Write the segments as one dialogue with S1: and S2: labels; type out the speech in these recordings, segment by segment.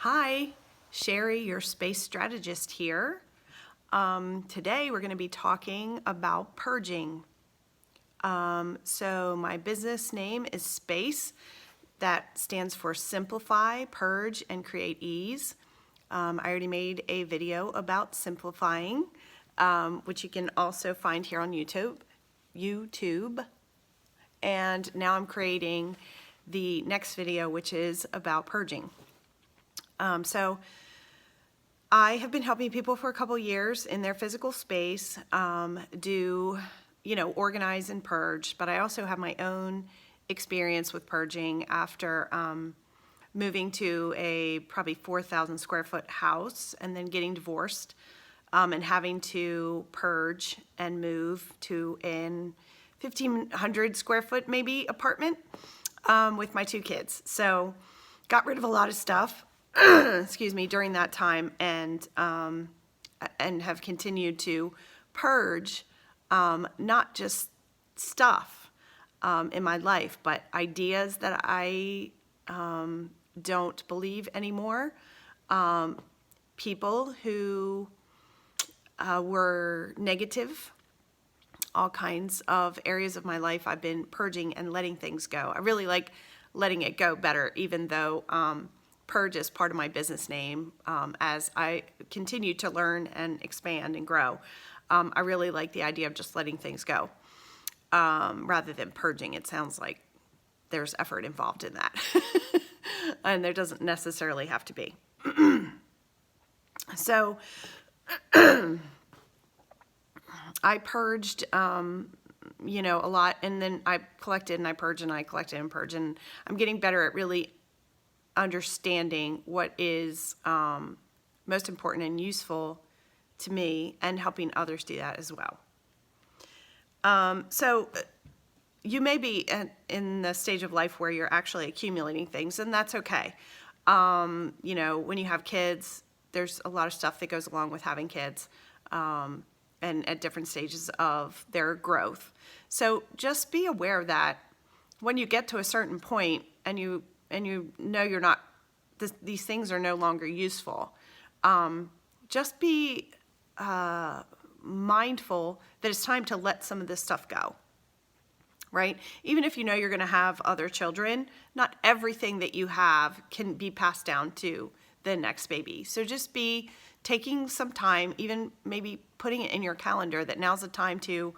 S1: Hi, Sherry, your space strategist here. Today we're going to be talking about purging. So my business name is Space. That stands for Simplify, Purge, and Create Ease. I already made a video about simplifying, which you can also find here on YouTube. And now I'm creating the next video, which is about purging. So I have been helping people for a couple years in their physical space organize and purge, but I also have my own experience with purging after moving to a probably 4,000 square foot house and then getting divorced and having to purge and move to an 1,500 square foot maybe apartment with my two kids. So got rid of a lot of stuff excuse me, during that time, and have continued to purge, not just stuff in my life, but ideas that I don't believe anymore, people who were negative, all kinds of areas of my life I've been purging and letting things go. I really like letting it go better, even though Purge is part of my business name. As I continue to learn and expand and grow, I really like the idea of just letting things go rather than purging. It sounds like there's effort involved in that, and there doesn't necessarily have to be. So I purged a lot, and then I collected and I purged and I collected and purged, and I'm getting better at really understanding what is most important and useful to me, and helping others do that as well. So you may be in the stage of life where you're actually accumulating things, and that's okay. When you have kids, there's a lot of stuff that goes along with having kids, and at different stages of their growth. So just be aware that when you get to a certain point and you know you're not, these things are no longer useful, just be mindful that it's time to let some of this stuff go, right? Even if you know you're going to have other children, not everything that you have can be passed down to the next baby. So just be taking some time, even maybe putting it in your calendar that now's the time to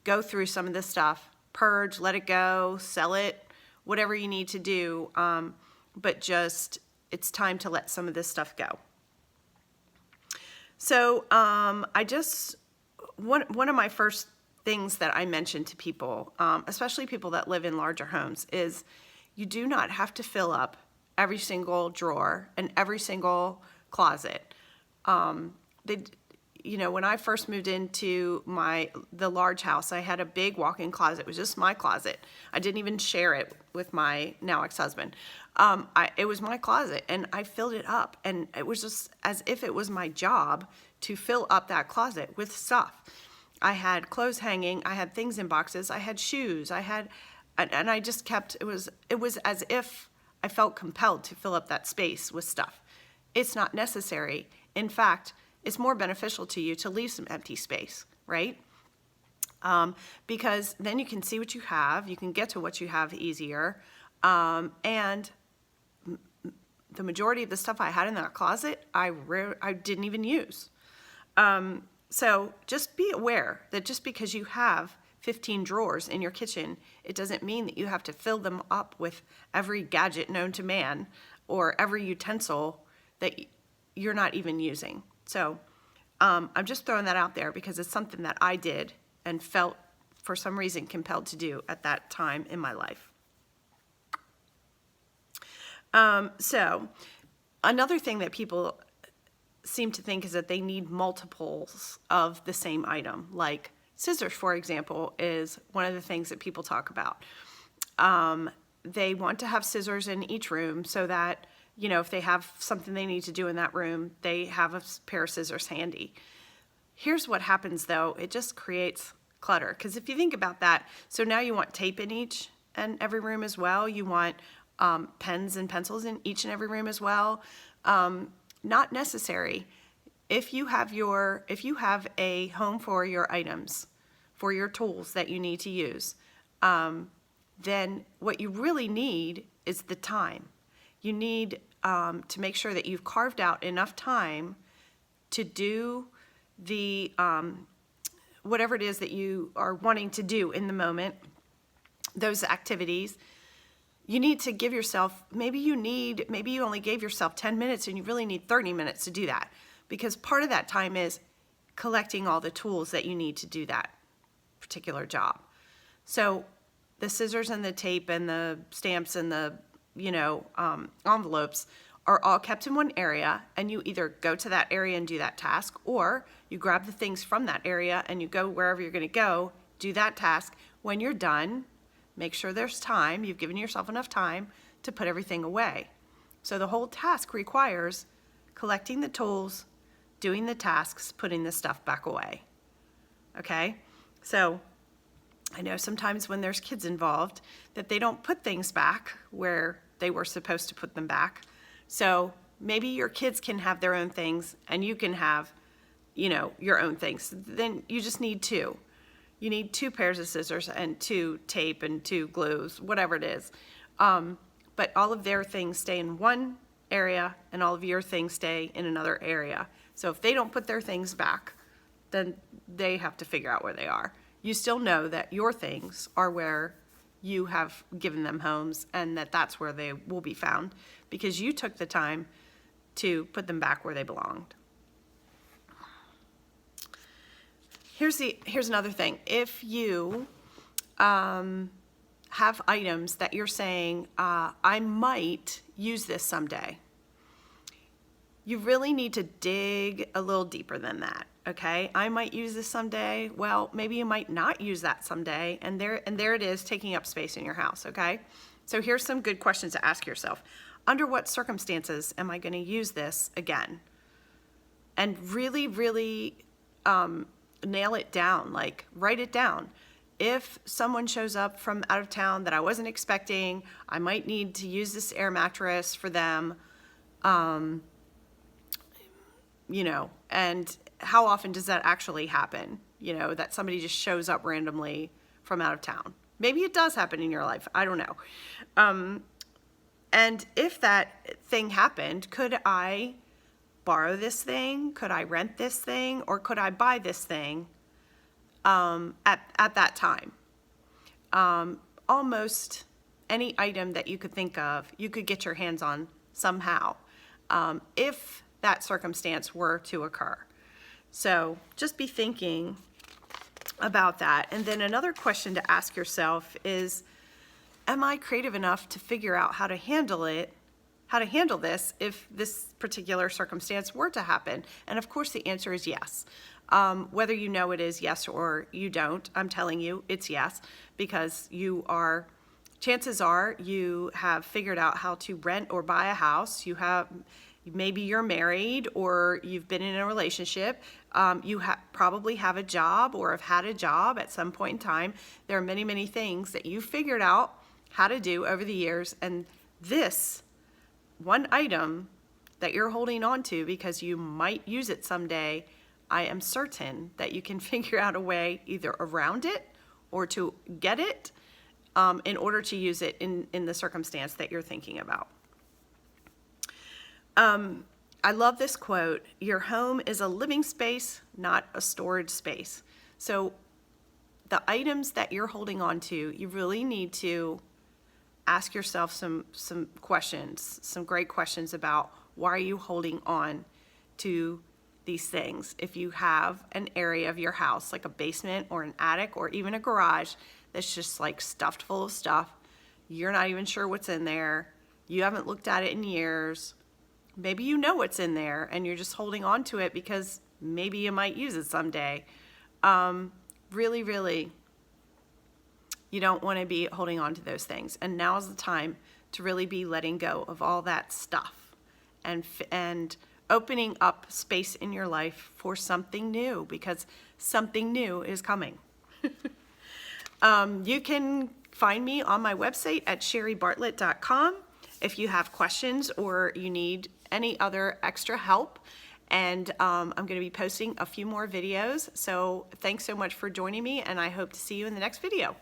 S1: go through some of this stuff, purge, let it go, sell it, whatever you need to do, but just it's time to let some of this stuff go. So one of my first things that I mention to people, especially people that live in larger homes, is you do not have to fill up every single drawer and every single closet. When I first moved into the large house, I had a big walk-in closet. It was just my closet. I didn't even share it with my now ex-husband. It was my closet, and I filled it up, and it was just as if it was my job to fill up that closet with stuff. I had clothes hanging, I had things in boxes, I had shoes, and I just kept, it was as if I felt compelled to fill up that space with stuff. It's not necessary. In fact, it's more beneficial to you to leave some empty space, right? Because then you can see what you have, you can get to what you have easier, and the majority of the stuff I had in that closet, I didn't even use. So just be aware that just because you have 15 drawers in your kitchen, it doesn't mean that you have to fill them up with every gadget known to man or every utensil that you're not even using. So I'm just throwing that out there because it's something that I did and felt for some reason compelled to do at that time in my life. So another thing that people seem to think is that they need multiples of the same item. Like scissors, for example, is one of the things that people talk about. They want to have scissors in each room so that, if they have something they need to do in that room, they have a pair of scissors handy. Here's what happens though, it just creates clutter. Because if you think about that, so now you want tape in each and every room as well. You want pens and pencils in each and every room as well. Not necessary. If you have a home for your items, for your tools that you need to use, then what you really need is the time. You need to make sure that you've carved out enough time to do the whatever it is that you are wanting to do in the moment, those activities. You need to give yourself, maybe you only gave yourself 10 minutes and you really need 30 minutes to do that, because part of that time is collecting all the tools that you need to do that particular job. So the scissors and the tape and the stamps and the envelopes are all kept in one area, and you either go to that area and do that task, or you grab the things from that area and you go wherever you're going to go, do that task. When you're done, make sure there's time, you've given yourself enough time to put everything away. So the whole task requires collecting the tools, doing the tasks, putting the stuff back away. Okay? So I know sometimes when there's kids involved that they don't put things back where they were supposed to put them back. So maybe your kids can have their own things and you can have, your own things. Then you just need two. You need 2 pairs of scissors and 2 tape and 2 glues, whatever it is. But all of their things stay in one area and all of your things stay in another area. So if they don't put their things back, then they have to figure out where they are. You still know that your things are where you have given them homes and that's where they will be found because you took the time to put them back where they belonged. Here's another thing. If you have items that you're saying, I might use this someday, you really need to dig a little deeper than that. Okay, I might use this someday. Well, maybe you might not use that someday, and there it is, taking up space in your house. Okay, so here's some good questions to ask yourself. Under what circumstances am I going to use this again? And really, really nail it down. Like, write it down. If someone shows up from out of town that I wasn't expecting, I might need to use this air mattress for them. And how often does that actually happen? That somebody just shows up randomly from out of town. Maybe it does happen in your life. I don't know. And if that thing happened, could I borrow this thing? Could I rent this thing? Or could I buy this thing at that time? Almost any item that you could think of, you could get your hands on somehow, if that circumstance were to occur. So just be thinking about that. And then another question to ask yourself is, am I creative enough to figure out how to handle this if this particular circumstance were to happen? And of course the answer is yes. Whether you know it is yes or you don't, I'm telling you it's yes, because chances are you have figured out how to rent or buy a house. Maybe you're married or you've been in a relationship. You probably have a job or have had a job at some point in time. There are many, many things that you've figured out how to do over the years. And this one item that you're holding on to because you might use it someday, I am certain that you can figure out a way either around it or to get it in order to use it in the circumstance that you're thinking about. I love this quote: your home is a living space, not a storage space. So the items that you're holding on to, you really need to ask yourself some questions, some great questions about why are you holding on to these things. If you have an area of your house, like a basement or an attic or even a garage, that's just like stuffed full of stuff, you're not even sure what's in there, you haven't looked at it in years, maybe you know what's in there and you're just holding on to it because maybe you might use it someday. Really, really, you don't want to be holding on to those things. And now is the time to really be letting go of all that stuff and opening up space in your life for something new, because something new is coming. You can find me on my website at sherrybartlett.com if you have questions or you need any other extra help. And I'm going to be posting a few more videos. So thanks so much for joining me, and I hope to see you in the next video.